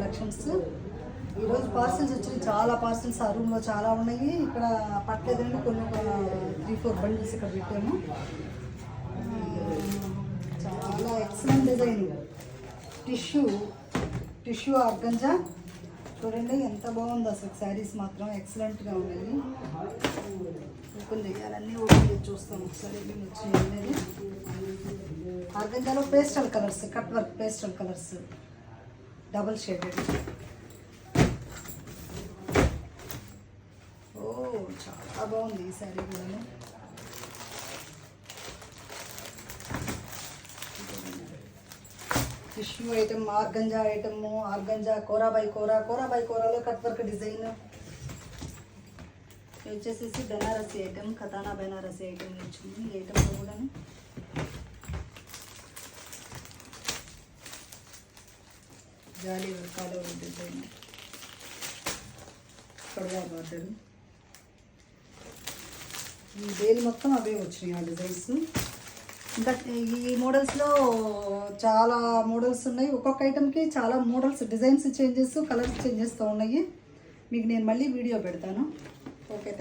Collections. ఈరోజు parcels వచ్చినాయి, చాలా పార్సల్స్. ఆ రూమ్లో చాలా ఉన్నాయి, ఇక్కడ పట్టలేదండి. కొన్ని 3-4 బండిల్స్ ఇక్కడ పెట్టాము. చాలా ఎక్సలెంట్ డిజైన్. టిష్యూ ఆర్గంజా చూడండి ఎంత బాగుందో అసలు. శారీస్ మాత్రం ఎక్సలెంట్గా ఉన్నాయి. ఓపెన్ చేయాలన్నీ ఓపెన్ చేసి చూస్తాం ఒకసారి ఏమేమి వచ్చినాయి అనేది. ఆర్గంజాలో pastel colours, cut work pastel colours, double shaded. ఓ చాలా బాగుంది ఈ శారీ కూడా. Tissue item, organza item, organza కోరా బై కోరాలో కట్ వర్క్ డిజైన్. వచ్చేసేసి బెనారసీ ఐటమ్, ఖతానా బెనారసీ ఐటమ్ వచ్చింది ఈ ఐటమ్లో కూడా. జాలీ వర్కాలో డిజైన్, పడగా బార్డర్. ఈ వేలు మొత్తం అవే వచ్చినాయి ఆ డిజైన్స్. ఇంకా ఈ మోడల్స్లో చాలా మోడల్స్ ఉన్నాయి. ఒక్కొక్క ఐటమ్కి చాలా మోడల్స్, డిజైన్స్ చేంజెస్, కలర్స్ చేంజెస్తో ఉన్నాయి. మీకు నేను మళ్ళీ వీడియో పెడతాను. ఓకే.